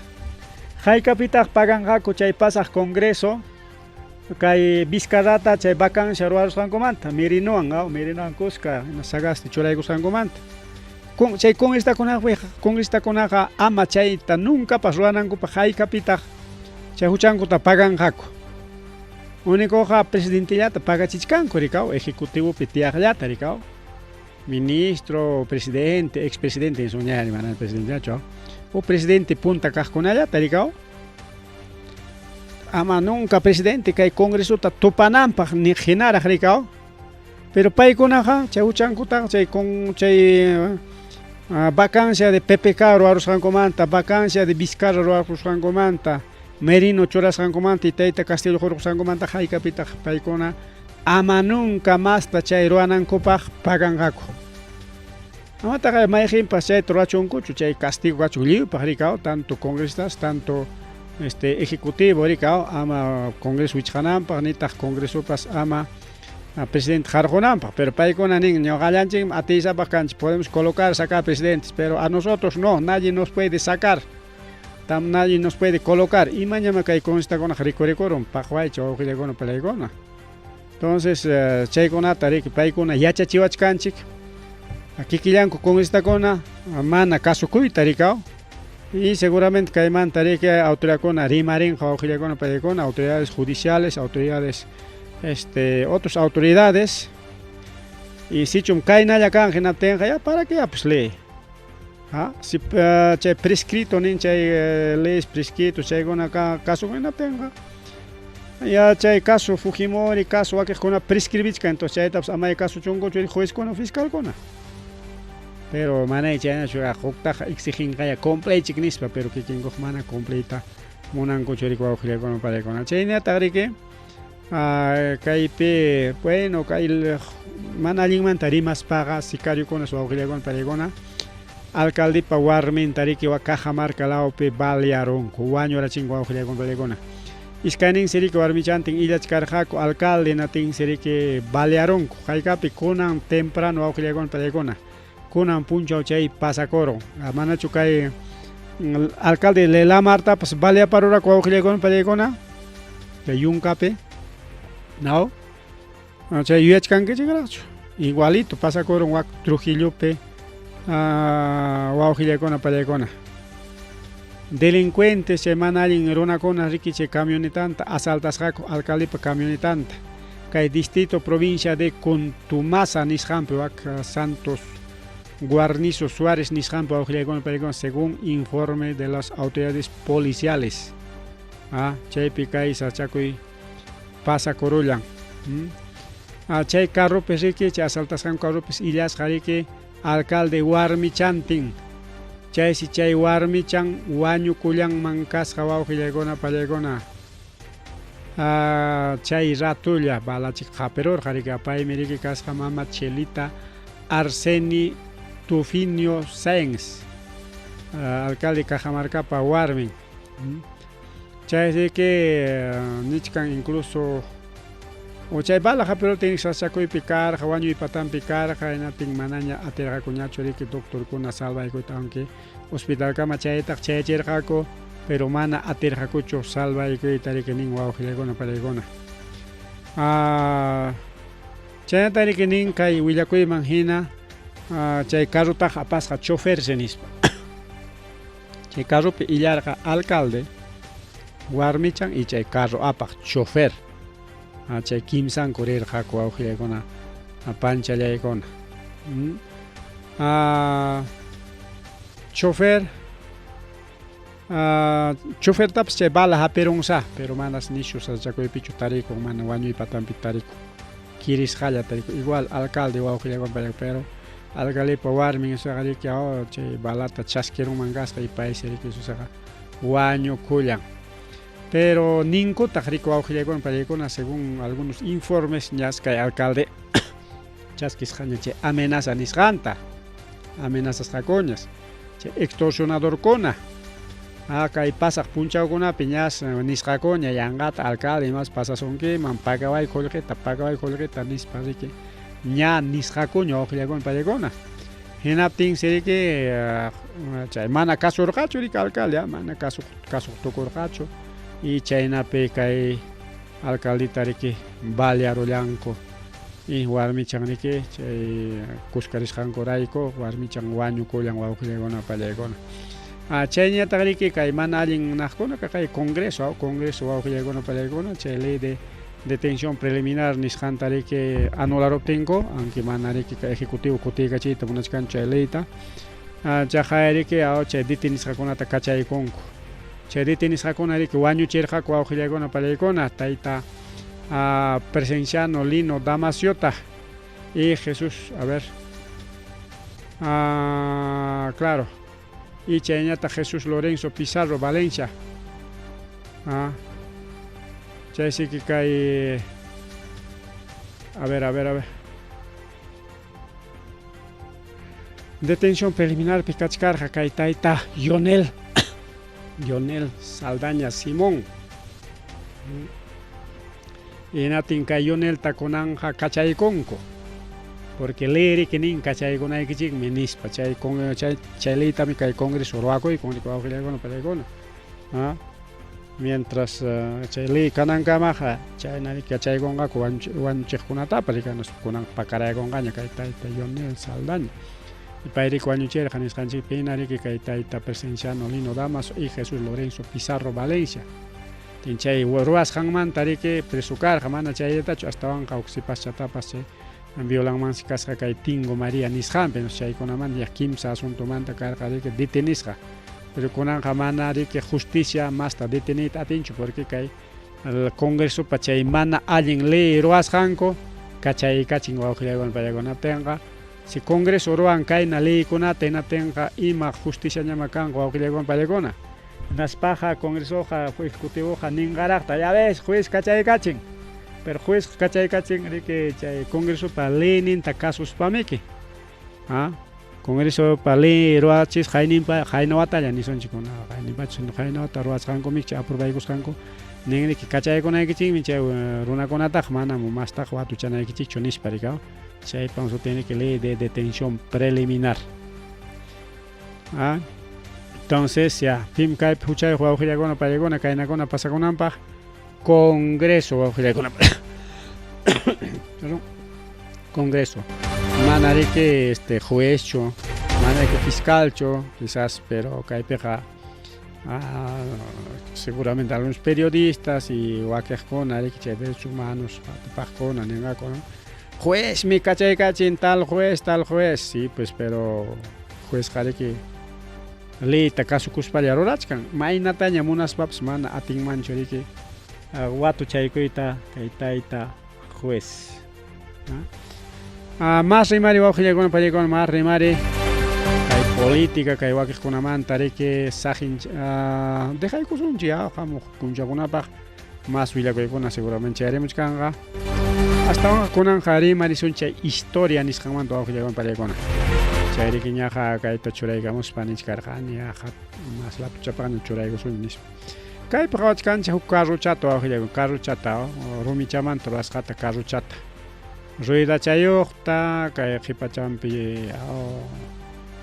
haykapitaq paganqaku chay pasaq Congreso kay Vizcarrata chay vacancia ruwarusqankumanta Merinowan kuska sagasti churaykusqankumanta chay congrestakunaqa ama chayta nuncapas ruwanankupa haykapitaq chay huchankuta paganqaku únicoqa presidentillata pagachichkanku rikaw ejecutivopi tiyaqllata rikaw ministro presidente expresidente insuñari mana presidentellachu o presidente punta kaqkunallata rikaw ama nunca presidente kay congresota tupananpaq ni hinaraq rikaw pero paykunaqa chay huchankutaqa chay vacancia de PPK ruwarusqankumanta vacancia de Vizcarra ruwarusqankumanta Merino churasqankumanta y tayta Castillo hurqusqankumanta haykapitaq paykuna ama nunca masta chay ruwanankupaq paganqaku amataqa mayqinpas chay ruwachunkuchu chay castigo kachu lliwpaq rikaw tanto congresistas tanto ejecutivo rikaw ama Congreso wichqananpaq nitaq Congresopas ama presidente jarjonanpaq pero paykuna nin ñuqallanchik atiysapaq kanchik podemos colocar sacar presidentes pero a nosotros no nadie nos puede sacar nadie nos puede colocar imañama kay constitucionakunaq rikurikurum paqwaycha wawqillaykuna pallaykuna entonces chaykunata riki paykuna yachachiwachkanchik kikillanku constitucionakuna mana kasukuyta rikaw y seguramente kaymanta riki autoridadkuna rimarinqa wawqillaykuna pallaykuna autoridades judiciales autoridades otras autoridades y sichum kaynalla kan hinaptinqa ya para qué pues ley si chay prescrito nin chay leyes prescrito chaykuna caso hinaptinqa ya chay caso Fujimori caso wakiqkuna prescribichka entonces chaytapas amay caso chunkuchu juezkuna fiscalkuna pero manay chaynachu huktaqa exijinqaya compleychik nispa pero kikinkuq mana completa munankuchu riki wawqillaykuna pallaykuna chaynataq riki kaypi bueno kay mana allinmanta rimaspaqa sicariokuna wawqillaykuna pallaykuna alcaldepa warminta riki Cajamarca lawpi balearunku wañurachinku wawqillaykuna pallaykuna iskayninsi riki warmichantin illachkarqaku alcalde natinsi riki balearunku haykapi kunan temprano wawqillaykuna pallaykuna kunan punchaw chay pasakurun manachu kay alcalde Lelamartapas baleaparuraku wawqillaykuna pallaykuna kay yunkapi chay yuyachkankichikarachu igualito pasakurun wak Trujillopi wawqillaykuna pallaykuna delincuentes chay mana allin runakuna riki chay camionetanta asaltasqaku alcaldepa camionetanta kay distrito provincia de Contumasa nisqanpi wak Santos Guarnizo Suárez nisqanpi wawqillaykuna pallaykuna según informe de las autoridades policiales chaypi kay sachakuy pasakurullan chay carropis riki chay asaltasqan carropis illasqa riki alcalde warmichantin chaysi chay warmichan wañukullanman kasqa wawqillaykuna pallaykuna chay ratulla balachik qhapirurqa riki paymi riki kasqa mama Chelita Arseni Tufinio Sáenz alcalde Cajamarcapa warmin chay riki nichkan incluso o chay bala qhapirur tinik sasakuypi karqa wañuypatanpi karqa hinatin manaña atirqakuñachu riki doctorkuna salvaykuyta aunque hospitalkama chaytaq chayachirqaku pero mana atirqakuchu salvaykuyta riki nin wawqillaykuna pallaykuna chaynata riki nin kay willakuyman hina chay carrutaqa apasqa chofersi nispa chay carrupi illarqa alcalde warmichan y chay carro apaq chofer chay kimsanku rirqaku wawqillaykuna panchallaykuna chofertapas chay bala hapirunsa pero manas nishu sachakuypichu tarikun mana wañuypatanpi tarikun kirisqalla tarikun igual alcalde wawqillaykuna pero alcaldepa warmin usaqa riki chay balata chaskirunman kasqa y paysi riki usaqa wañukullan pero ninkutaq riki wawqillaykuna pallaykuna según algunos informes ñas kay alcalde chaskisqaña chay amenaza nisqanta amenazasqakuñas chay extorsionadorkuna kay pasaq punchawkunapi ñas nisqakuña yanqata alcalde imas pasasunkiman pagaway qullqita nispa riki ña nisqakuña wawqillaykuna pallaykuna hinaptinsi riki chay mana kasurqachu riki alcalde mana kasuq tukurqachu y chaynapi kay alcaldita riki balearullanku y warmichan riki chay kuskarisqankurayku warmichan wañukullan wawqillaykuna pallaykuna chayñataq riki kay mana allin naqkuna kay congreso wawqillaykuna pallaykuna chay ley de detención preliminar nisqanta riki anularuptinku aunque mana riki kay ejecutivo kutiykachiyta munachkan chay leyta chaqay riki chay detenisqakunata kachaykunku chay detenisqakuna riki wañuchirqaku wawqillaykuna pallaykuna tayta Presenciano Lino Damasiota y Jesús claro y chayñata Jesús Lorenzo Pizarro Valencia chay siki kay a ver detención preliminar pikachkarqa kay tayta Lionel Saldaña Simón hinatin kay Lionelta kunanja kachaykunku porque ley riki nin kachaykunaykichikmi nispa chay leytami kay congreso ruwakuykun riki wawqillaykuna pallaykuna mientras chay ley kanankamaqa chayna riki kachaykunqaku wañuchiqkunatapas riki kunan pakaraykunqaña kay tayta Lionel Saldaña y pay riki wañuchirqa nisqanchikpi hina riki kay tayta Presenciano Lino Damaso y Jesús Lorenzo Pizarro Valencia chay ruwasqanmanta riki presukarqa mana chaytachu astawanqa uqsipaschatapas chay violanmansi kasqa kay Tingo María nisqanpi chaykunamanta ya kimsa asuntumanta karqa riki detenisqa pero kunanqa mana riki justicia masta detenita atinchu porque kay congresopa chay mana allin ley ruwasqanku kachaykachin wawqillaykuna pallakunaptinqa si congreso ruwan kayna leykunata hinatinqa ima justiciañama kanqa wawqillaykuna pallaykuna naspaqa congresoqa ejecutivoqa ninqaraqta ya ves juez kachaykachin pero juez kachaykachin riki chay congresopa leyninta kasuspamiki congresopa ley ruwachis haynawatalla nisonchikuna haynawata ruwasqankumikcha aprobaykusqanku nin riki kachaykunaykichikmi chay runakunataqa manam mastaqa watuchanaykichikchu nispa riki chaypan sutin riki ley de detención preliminar entonces ya pimkay huchayuq wawqillaykuna pallaykuna kaynakuna pasakunanpaq congreso wawqillaykuna congreso mana riki juezchu manayka fiscalcho quizás, pero kaypiqa seguramente algunos periodistas y waquijkuna derechos humanos atipaqkuna ninqaku, ¿no? Juez mi kachaykachin tal juez, sí, pues pero juez qariki leyta kasukuspalla rurachkan maynataña munaspapas mana atinmanchu riki watu chaykuyta kay tayta juez, ¿no? Más rimari wawqillakuna pallaykuna más rimari kay política kay waquijkunamanta riki sajin dejaykusunchik hamuq punchakunapaq más willakuykuna seguramente chayarimuchkan kanqa hasta ahora kunanja rimarisuncha historia nisqanmanta wawqillaykuna pallaykuna chayriki ñaqa kayta churaykamuspa nichkarqani mas lapuchapaqña churaykusun nispa kaypa qhawachkanchik huk carruchata wawqillaykuna carruchata rumichamanta rurasqata carruchata ruedachayuqta kay qhipachanpi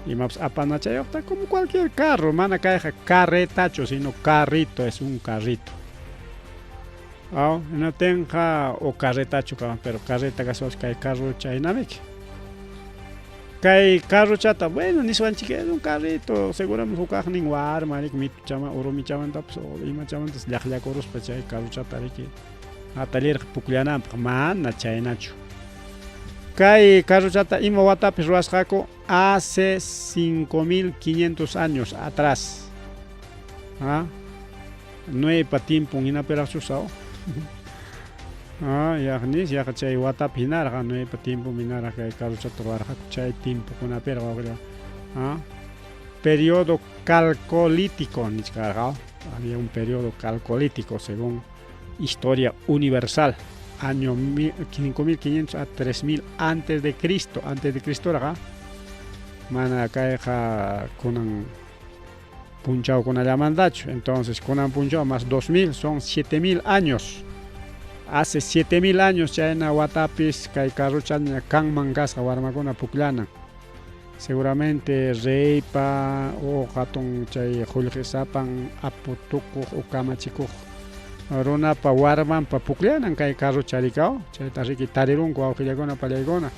imapas apanachayuqta como cualquier carro mana kayqa carretachu sino carrito es un carrito. No tenga o carretachu pero carreta gasos kay carro chaynamiki kay carro chata bueno niswanchik es un carrito seguramente hukaqnin warmarik mituchama urumichamantapas imachamantas llaqllakuruspa chay carro chata riki atalirqa pukllananpaq mana chaynachu kay carro chata ima watapis rurasqaku hace 5500 años atrás, nueva tiempo hinaperaq susao yaqnis yaqa chay watapi hinarqa nueva tiempo hinarqa kay carruchata rurarqaku chay tiempo kunaperaq wawqilla periodo calcolítico nichkarqa había un periodo calcolítico según historia universal año 5500 a 3000 antes de Cristo raqa mana kayqa kunan punchao kunallamantachu entonces kunan punchao más 2000 son 7000 años hace 7000 años chayna watapis kay carruchaña kanman kasqa warmakuna pukllanan seguramente reypa o hatun chay qullqisapan aputukuq o kamachikuq runapa warmanpa pukllanan kay carrucha rikao chayta riki tarirunku wawqillakuna pallaykuna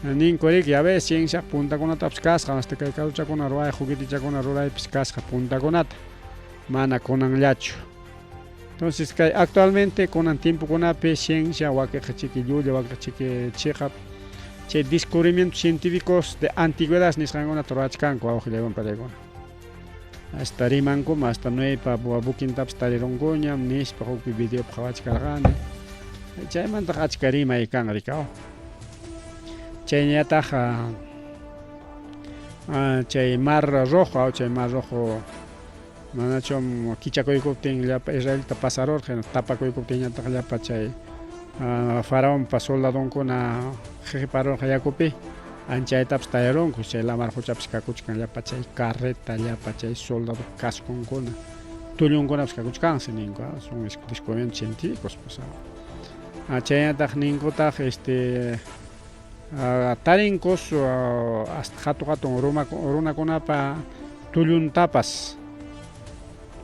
ninku riki a veces cienciaq puntakunatapas kasqa hasta kay carruchakuna ruray juguetichakuna ruraypis kasqa puntakunata mana kunanllachu entonces kay actualmente kunan tiempokunapi ciencia waqiqa chiki llulla waqiqa chiki chiqap chay descubrimientos científicos de antigüedad nisqankunata rurachkanku wawqillaykuna pallaykuna hasta rimankuma hasta nueva bukintapas tarirunkuña nispa hukpi videopi qhawachkarqani chaymantaq achka rimay kan rikao chayñataq chay mar rojo chay mar rojo manachum kichakuykuptin llapa israelita pasarurqa tapakuykuptin ñataq llapa chay faraonpa soldadunkuna qiqiparurqa yakupi anchaytapas tayarunku chay lamar huchapis kakuchkan llapa chay carreta llapa chay soldado casconkuna tullunkunapas kakuchkansi ninku son descubrimientos científicos pues chayñataq ninkutaq tarinkus hasta hatun runakunapa tulluntapas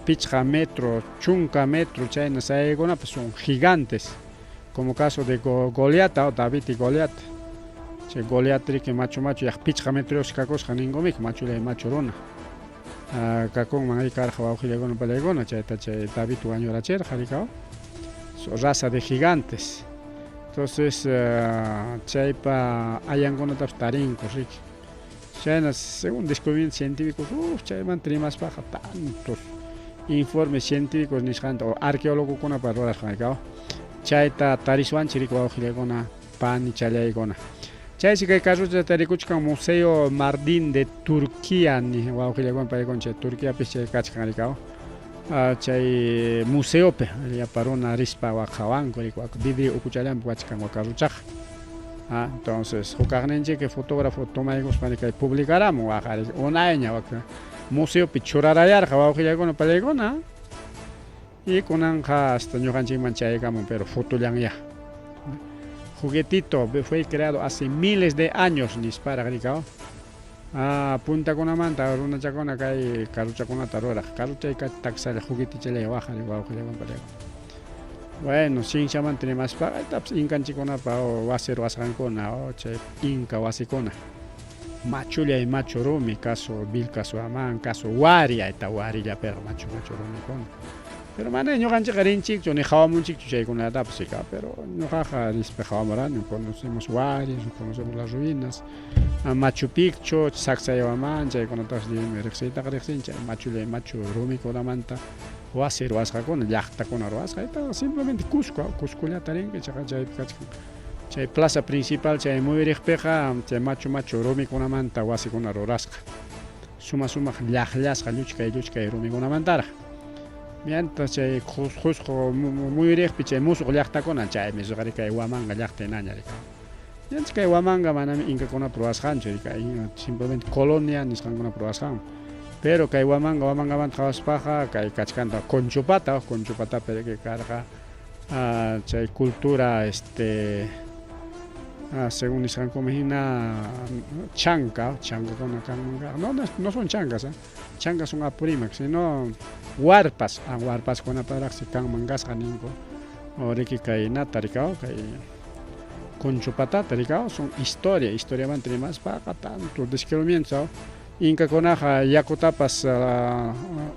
pichqa metro chunka metro chayna sayaykunapas son gigantes como caso de Goliat David y Goliat chay Goliat riki machu yaq pichqa metros kakusqa ninkumik machulay machu runa kakunman rikarqa wawqillaykuna pallaykuna chayta chay David wañurachirqa rikao raza de gigantes entonces chaypa ayankunatapas tarinku riki chayna según descubrimientos científicos chaymanta rimaspaqa tantos informes científicos nisqanta o arqueologokunapa rurasqa rikao chayta tariswanchik riki wawqillaykuna pani challaykuna chaysi kay carruchata tarikuchkan Museo Mardin de Turquía ni wawqillaykuna pallaykuna chay Turquiapis chay kachkan rikao chay museopi llapa runa rispa waqhawanku riki vidrio ukuchallanpi wachkan carruchaqa entonces hukaqninchik fotógrafo tomaykuspani kay publicaramun waqa riki unayña museopi churarayarqa wawqillaykuna pallaykuna y kunanqa hasta ñuqanchikman chayaykamun pero fotollanya juguetito fue creado hace miles de años nispara rikao puntakunamanta runachakuna kay carruchakunata ruraq carruchay taksalla juguetichallay waqari wawqillaykuna pallaykuna bueno cienciamanta rimaspaqa tapas inkanchikkunapa wasi ruwasqankuna chay inca wasikuna machulla y machu rumi caso bilcaso aman caso waria eta warilla pero machu rumi con pero mane ñoqanchik rinchik ni hawamunchik chaykunata psika pero ñoqaqa rispejawamarani conocemos wari conocemos las ruinas Machu Picchu saksaywaman chaykunatash riqsiytaqa riqsinchik machulla y machu rumi kunamanta wasi ruwasqakuna llaqtakuna ruwasqa eta simplemente Cuscollata rinki chayqa chaypi kachkan chay plaza principal chay muyuriqpiqa chay machu rumikunamanta wasikuna rurasqa sumaq llaqllasqa lluchkay rumikunamantara mientras chay Cusco muyuriqpi chay musuq llaqtakuna chaymi suqari kay Huamanga llaqta hinaña rika mientras kay Huamanga manami inkakunapa ruwasqanchu rika simplemente colonia nisqankuna ruwasqan pero kay Huamangamanta qhawaspaqa kay kachkanta Conchupatapi riki karqa chay cultura según nisqankuna hina chanca no son chancas chancas son apurimac sino warpas warpaskunaparaqsi kanman kasqa ninku riki kay nata rikaw kay Conchupatata rikaw son historiamanta rimaspaqa tanto descubrimiento inkakunaqa yakutapas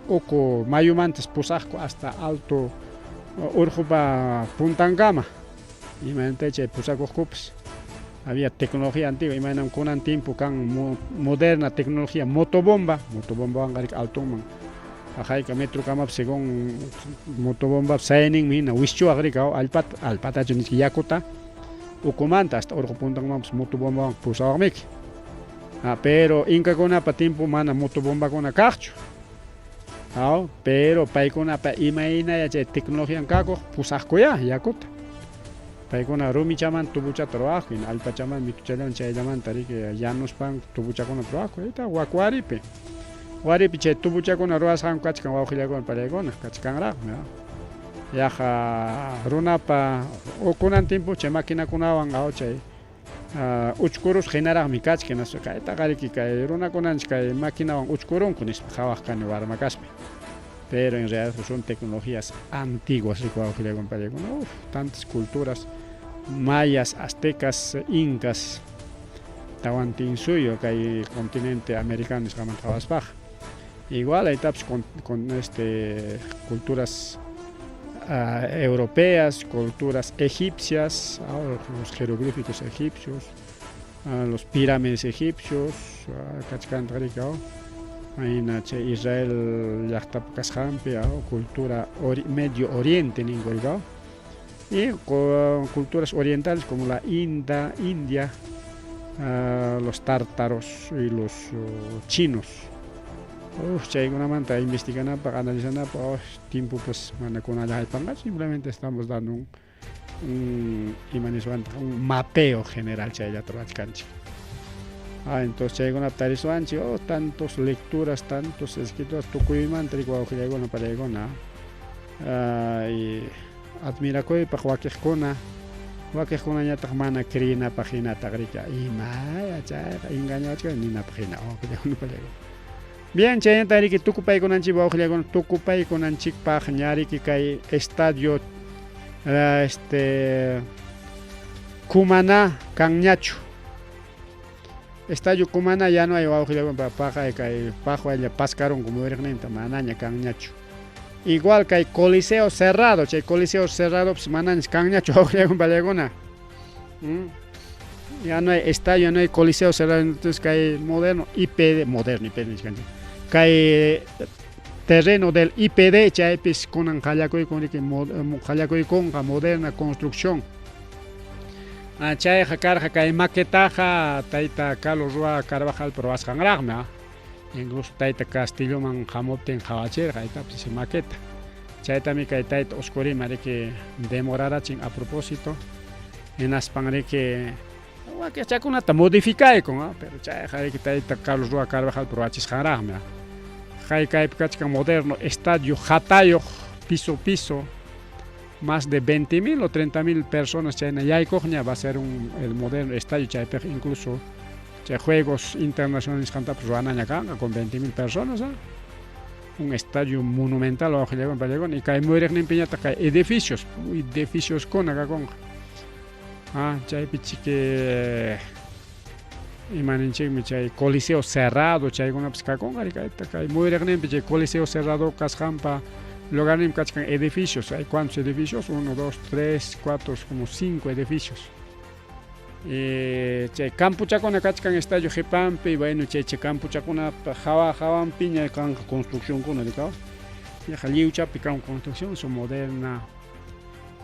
uku mayumantas pusaqku hasta alto urqupa puntankama imananta chay pusakuqkupas había tecnología antigua imanam kunan tiempo kan moderna tecnología motobomba wanqarik altonman ajayka metro kamap según motobomba sayning mina wischuaq rikaw allpatachu nisqa yakuta ukumanta hasta urqu puntanmanpas motobomba pusawaqmiki pero inkakunapa tiempo mana motobombakuna kaqchu pero paykunapa imaynaya chay tecnología kakuq pusaqkuya yakuta paykuna rumichaman tubuchata ruwaqku hina allpachaman mituchallaman chayllamanta riki llanuspan tubuchakuna ruwaqku eta waripi chay tubuchakuna ruwasqanku kachkan wawqillakuna paraykuna kachkanraqmi yaqa runapa ukunan tiempo chay maquinakunawan chay uchkurus hinaraqmi kachkan kaytaqa riki kay runakunanchik kay maquinawan uchkurunku nispa qhawaq kani warma kaspi pero en realidad son tecnologías antiguas riki wawqillakuna paraykuna tantas culturas mayas, aztecas, incas tawantinsuyo kay continente americano nisqaman qhawaspaqa igual aytapas con culturas europeas, culturas egipcias, los jeroglíficos egipcios, los pirámides egipcios, kachkanta rika Israel llaqtapa kasqanpi cultura Medio Oriente ningurirqa y culturas orientales como la India, los tártaros y los chinos. Chaykunamanta investiganapaq, analizanapaq tiempo pues manakunallajaypanqa simplemente estamos dando un mapeo general chayllata ruwachkanchik. Entonces chaykunapa tariswanchik tantos lecturas, tantos escrituras tukuymanta riki wawqillaykuna paraykuna y admirakuypaq wakiqkunañataq mana kriyinapaq hinataq riki imaya chayqa engañawachkan ninapaq hina wawqillaykuna paraykuna. Bien, chayanta riki tukupaykunanchik wawqillaykuna tukupaykunanchikpaq ñariki kay estadio Cumaná kanñachu. Estadio Cumaná ya no hay wawqillaykuna paqa kay paqwalla paskarunku muyuriqninta manaña kanñachu. Igual kay Coliseo Cerrado, chay Coliseo Cerrado pues manaña kanñachu wawqillaykuna paraykuna. Ya no hay estadio, no hay Coliseo Cerrado, entonces kay moderno IPD kay terreno del IPD chaypis kunan qallakuykunqa moderna construcción. Chayqa karqa kay maquetaqa tayta Carlos Rua Carvajal ruwasqanraqmi incluso tayta Castilloman hamuptin qhawachirqa aytapis maqueta. Chaytami kay tayta Oscorima riki demorarachin a propósito hinaspan riki wakiqchakunata modificaykun pero chayqa riki tayta Carlos Rua Carvajal ruwachisqanraqmi. Kaypi kachkan moderno estadio Jatayoq piso más de 20,000 o 30,000 personas chayna yaykuqña va a ser el moderno estadio chaypi incluso chay juegos internacionales qantapis ruwanaña kanqa con 20,000 personas un estadio monumental wawqillaykuna paraykuna y kay muyuriqninpiñataq kay edificios kuna kakunqa chaypi chiki imaninchikmi chay coliseo cerrado chaykunapas kakunqa rikayta kay muyuriqninpi chay coliseo cerrado kasqanpa lugarninpi kachkan edificios. Hay cuántos edificios, 1, 2, 3, 4, como 5 edificios. Chay campuchakuna kachkan estadio qhipanpi y bueno chay campuchakuna hawanpi ña kanqa construcciónkuna rikaw ñaqa lliwchapi kan construcción su moderna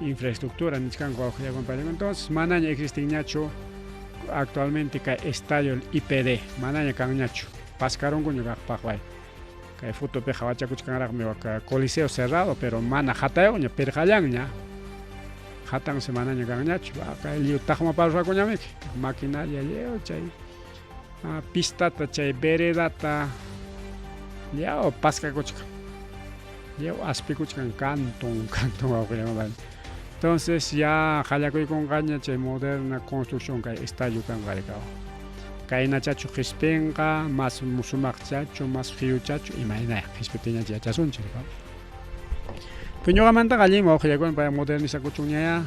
infraestructura nisqanqa wawqillakunapallayku. Entonces manaña existinñachu actualmente kay estadio el IPD manaña kanñachu paskarunkuña kaqpaqway kay fotopi hawachakuchkanraqmi waka coliseo cerrado pero mana hatayuqña pirqallanña hatansi manaña kanñachu kay lliw taqmapal rurakuñamiki maquinaria lliw chay pistata chay veredata lliw paskakuchkan lliw aspikuchkan cantón wawqillakunapallayku. Entonces ya qallakuykunqaña chay moderna construcción kay estadio kanqa rikaw kaynachachu qhispinqa mas sumaqchachu mas qhiyuchachu imaynaya qhispitiñachu yachasunchik rikaw. Pues ñuqamantaqa allimi wawqillakunapay modernizakuchunñaya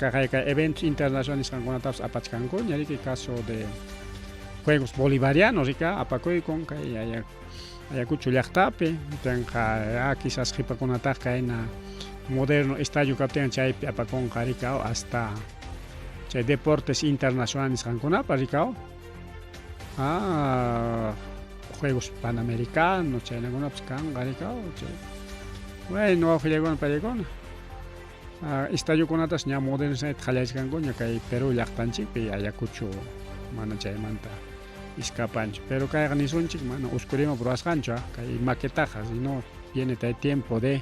kay eventos internacionales nisqankunatapas apachkankuña riki caso de Juegos Bolivarianos rika apakuykun kay Ayacucho llaqtapi tenqa quizás qhipakunataqa kayna moderno estadio kaptian chaypi apakunqa rikaw hasta chay deportes internacionales nisqankunapas rikaw Juegos Panamericanos chaynakunapas kanqa rikaw chay bueno wawqillakunapallaykunqa estadiokunatas ña modernizayta qallaychkankuña kay Perú llaqtanchikpi Ayacucho mana chaymanta escapanchu pero kayqa nisunchik mana uskurima ruwasqanchu kay maquetaqa sino viene tay tiempo de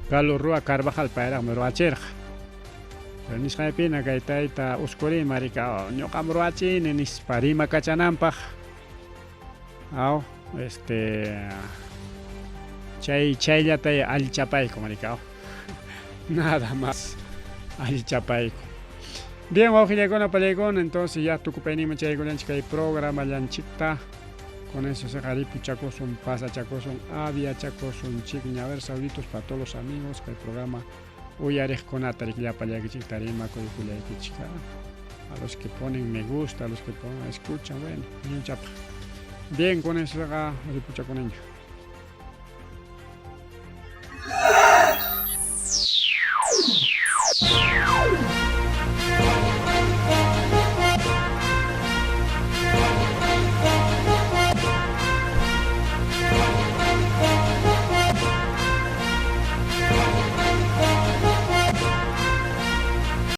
Carlos Rua Carvajal payraqmi ruwachirqa pero nisqaypina kay tayta uskurima rikaw ñuqam ruwachini nispa rima kachananpaq chayllatay allichapayku rikaw nada más allichapayku. Bien wawqillakunapallayku entonces ya tukupaynima chaykunanchik kay programa llanchikta con eso ripuchakusun pasachakusun aviachakusunchik ña a ver saluditos para todos los amigos kay programa uyariqkunata riklapallaykichikta rimakuykullaykichik a los que ponen me gusta a los que escuchan bueno ñuchapaq bien con eso ripuchakunaña.